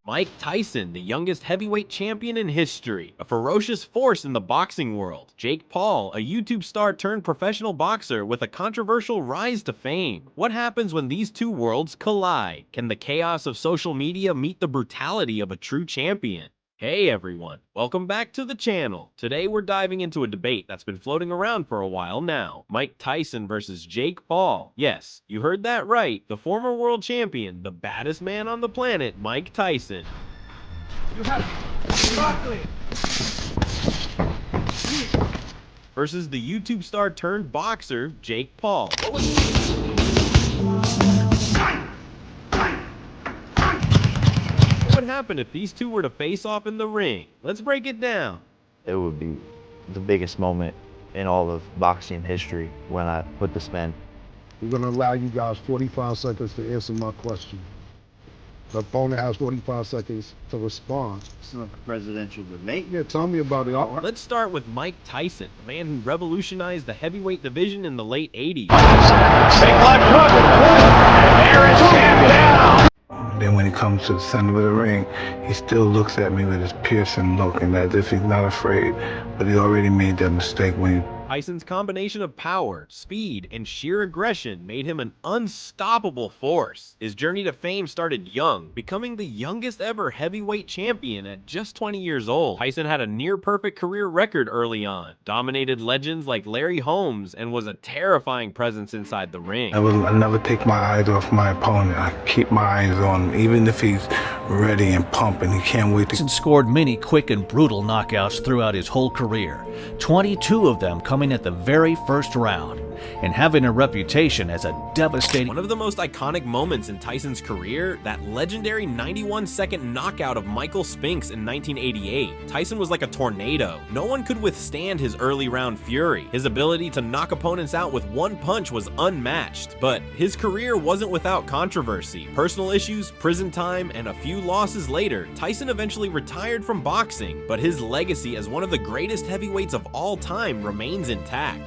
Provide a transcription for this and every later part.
Mike Tyson, the youngest heavyweight champion in history, a ferocious force in the boxing world. Jake Paul, a YouTube star turned professional boxer with a controversial rise to fame. What happens when these two worlds collide? Can the chaos of social media meet the brutality of a true champion? Hey everyone, welcome back to the channel. Today we're diving into a debate that's been floating around for a while now. Mike Tyson versus Jake Paul. Yes, you heard that right. The former world champion, the baddest man on the planet, Mike Tyson. Versus the YouTube star turned boxer, Jake Paul. What would happen if these two were to face off in the ring? Let's break it down. It would be the biggest moment in all of boxing history when I put the spin. We're going to allow you guys 45 seconds to answer my question. The opponent has 45 seconds to respond. It's not a presidential debate. Yeah, tell me about it. Let's start with Mike Tyson, the man who revolutionized the heavyweight division in the late 80s. Big left hook. There is Cam down. Then when he comes to the center of the ring, he still looks at me with his piercing look and as if he's not afraid, but he already made that mistake when he... Tyson's combination of power, speed, and sheer aggression made him an unstoppable force. His journey to fame started young, becoming the youngest ever heavyweight champion at just 20 years old. Tyson had a near-perfect career record early on, dominated legends like Larry Holmes, and was a terrifying presence inside the ring. I never take my eyes off my opponent. I keep my eyes on him, even if he's ready and pumping. He can't wait to... Tyson scored many quick and brutal knockouts throughout his whole career, 22 of them coming at the very first round, and having a reputation as a devastating... One of the most iconic moments in Tyson's career, that legendary 91-second knockout of Michael Spinks in 1988. Tyson was like a tornado. No one could withstand his early round fury. His ability to knock opponents out with one punch was unmatched. But his career wasn't without controversy. Personal issues, prison time, and a few losses later, Tyson eventually retired from boxing, but his legacy as one of the greatest heavyweights of all time remains intact.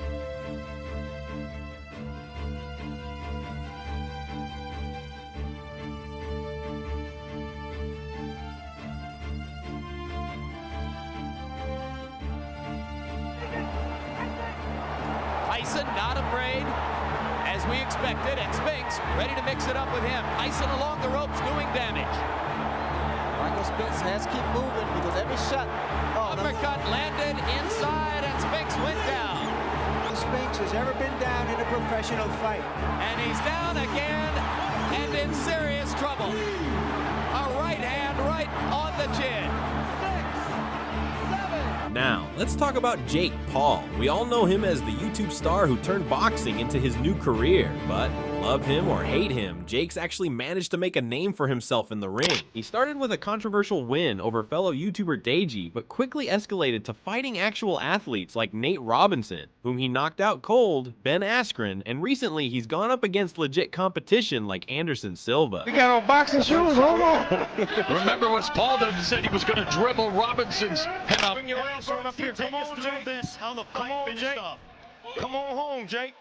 Tyson not afraid, as we expected, and Spinks ready to mix it up with him. Tyson along the ropes doing damage. Michael Spinks has to keep moving because every shot... Uppercut landed inside, and Spinks went down. Spinks has ever been down in a professional fight. And he's down again and in serious trouble. A right hand right on the chin. Now, let's talk about Jake Paul. We all know him as the YouTube star who turned boxing into his new career, but love him or hate him, Jake's actually managed to make a name for himself in the ring. He started with a controversial win over fellow YouTuber Deji, but quickly escalated to fighting actual athletes like Nate Robinson, whom he knocked out cold, Ben Askren, and recently he's gone up against legit competition like Anderson Silva. We got on boxing shoes, hold on. Remember what Paul said he was going to dribble Robinson's head up. Bring your ass on up here. Come on, Jake. Come on, Jake. Come on home, Jake.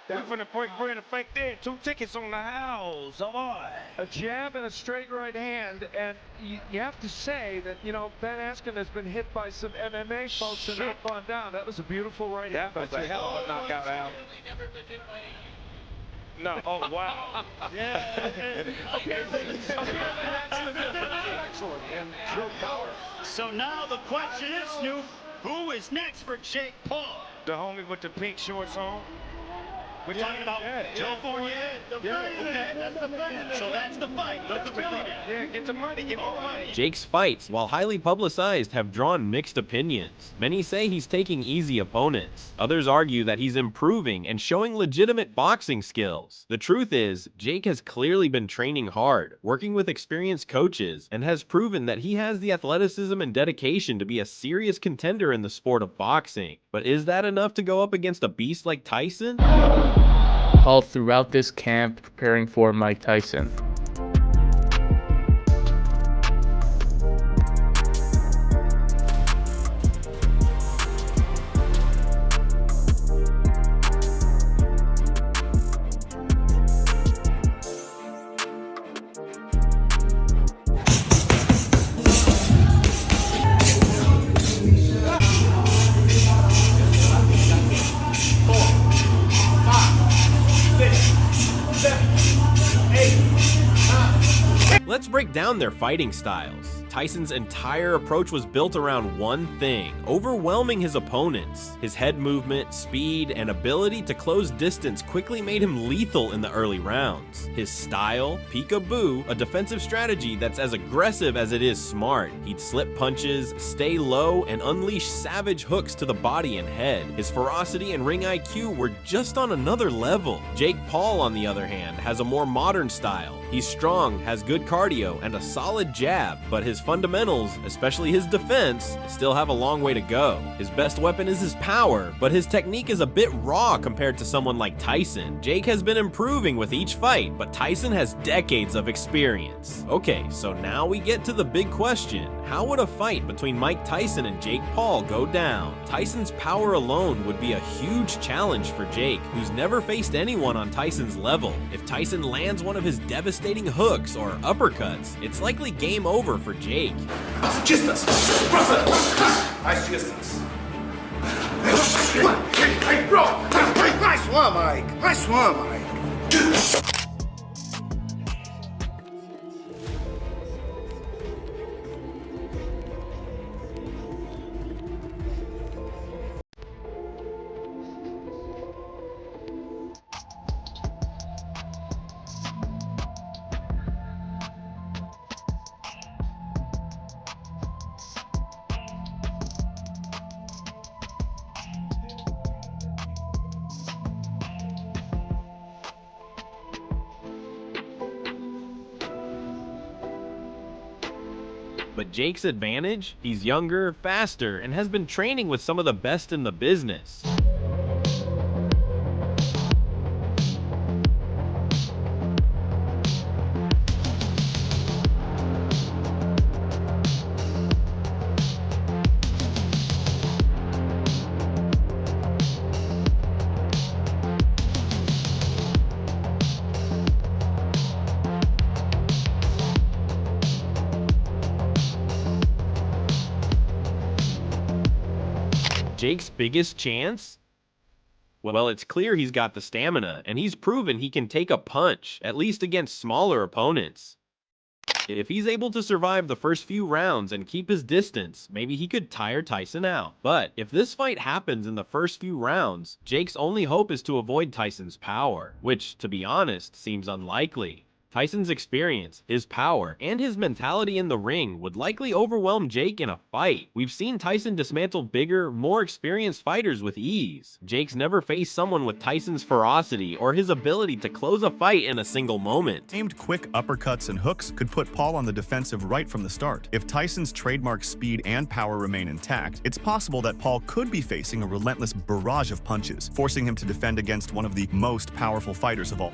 We finna break bread and fake there. 2 tickets on the house. Come on. A jab and a straight right hand, and you have to say that, you know, Ben Askren has been hit by some MMA folks and have gone down. That was a beautiful right hand. That was a hell of a knockout, Al. No, oh wow. Yeah. Excellent. And true power. So now the question is, Snoop, who is next for Jake Paul? The homie with the pink shorts on. We're talking about Joe Fournier. So that's the fight. Yeah, get the money, get all the money. Jake's fights, while highly publicized, have drawn mixed opinions. Many say he's taking easy opponents. Others argue that he's improving and showing legitimate boxing skills. The truth is, Jake has clearly been training hard, working with experienced coaches, and has proven that he has the athleticism and dedication to be a serious contender in the sport of boxing. But is that enough to go up against a beast like Tyson? All throughout this camp preparing for Mike Tyson. around their fighting styles. Tyson's entire approach was built around one thing: overwhelming his opponents. His head movement, speed, and ability to close distance quickly made him lethal in the early rounds. His style, peekaboo, a defensive strategy that's as aggressive as it is smart. He'd slip punches, stay low, and unleash savage hooks to the body and head. His ferocity and ring IQ were just on another level. Jake Paul, on the other hand, has a more modern style. He's strong, has good cardio, and a solid jab, but his fundamentals, especially his defense, still have a long way to go. His best weapon is his power, but his technique is a bit raw compared to someone like Tyson. Jake has been improving with each fight, but Tyson has decades of experience. Okay, so now we get to the big question. How would a fight between Mike Tyson and Jake Paul go down? Tyson's power alone would be a huge challenge for Jake, who's never faced anyone on Tyson's level. If Tyson lands one of his devastating hooks or uppercuts, it's likely game over for Jake. Nice one, Mike. Nice one, Mike. But Jake's advantage? He's younger, faster, and has been training with some of the best in the business. Jake's biggest chance? Well, it's clear he's got the stamina, and he's proven he can take a punch, at least against smaller opponents. If he's able to survive the first few rounds and keep his distance, maybe he could tire Tyson out. But if this fight happens in the first few rounds, Jake's only hope is to avoid Tyson's power, which, to be honest, seems unlikely. Tyson's experience, his power, and his mentality in the ring would likely overwhelm Jake in a fight. We've seen Tyson dismantle bigger, more experienced fighters with ease. Jake's never faced someone with Tyson's ferocity or his ability to close a fight in a single moment. Aimed quick uppercuts and hooks could put Paul on the defensive right from the start. If Tyson's trademark speed and power remain intact, it's possible that Paul could be facing a relentless barrage of punches, forcing him to defend against one of the most powerful fighters of all.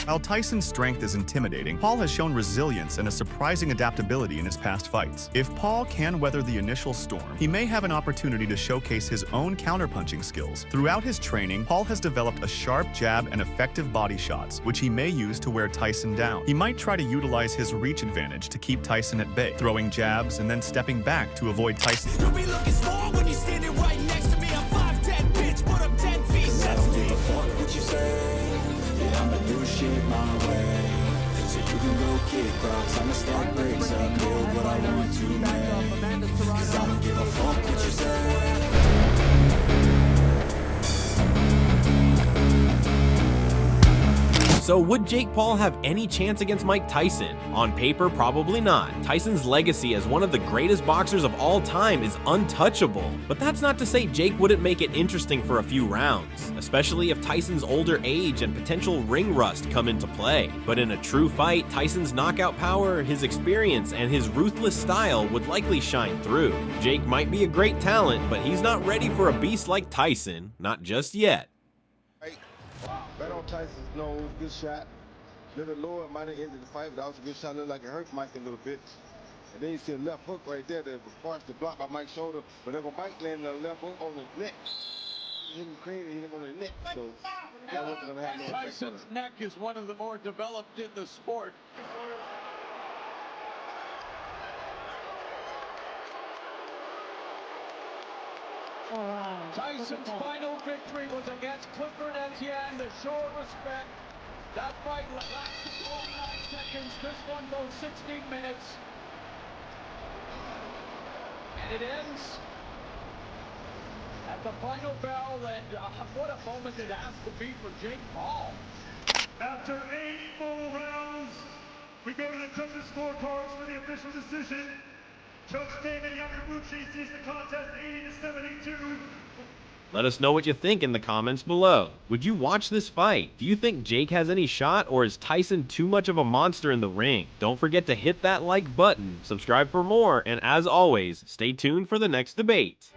While Tyson's strength is intimidating, Paul has shown resilience and a surprising adaptability in his past fights. If Paul can weather the initial storm, he may have an opportunity to showcase his own counterpunching skills. Throughout his training, Paul has developed a sharp jab and effective body shots, which he may use to wear Tyson down. He might try to utilize his reach advantage to keep Tyson at bay, throwing jabs and then stepping back to avoid Tyson. You'll be looking small when you're standing right next to me. I'm 5'10", bitch, but I'm 10 feet. I don't give a fuck what you say. I'ma do shit my way, so you can go kick rocks. I'ma stack bricks up, build what I want to make, 'cause I don't give a fuck what you say. So would Jake Paul have any chance against Mike Tyson? On paper, probably not. Tyson's legacy as one of the greatest boxers of all time is untouchable. But that's not to say Jake wouldn't make it interesting for a few rounds, especially if Tyson's older age and potential ring rust come into play. But in a true fight, Tyson's knockout power, his experience, and his ruthless style would likely shine through. Jake might be a great talent, but he's not ready for a beast like Tyson, not just yet. Right on Tyson's nose, good shot. A little lower, might have ended the fight, but that was a good shot. Looked like it hurt Mike a little bit. And then you see a left hook right there that was partially blocked by Mike's shoulder. But then when Mike landed a left hook on the neck, he hit him clean and hit him on the neck. So that wasn't going to have no effect on Tyson's him. neck is one of the more developed in the sport. Tyson's final victory was against Clifford Etienne. The show of respect That fight lasted 49 seconds. This one goes 16 minutes. And it ends at the final bell. And what a moment it has to be for Jake Paul. After 8 full rounds, we go to the judges' scorecards for the official decision. Judge David Yamaguchi sees the contest 80-72. Let us know what you think in the comments below. Would you watch this fight? Do you think Jake has any shot, or is Tyson too much of a monster in the ring? Don't forget to hit that like button, subscribe for more, and as always, stay tuned for the next debate.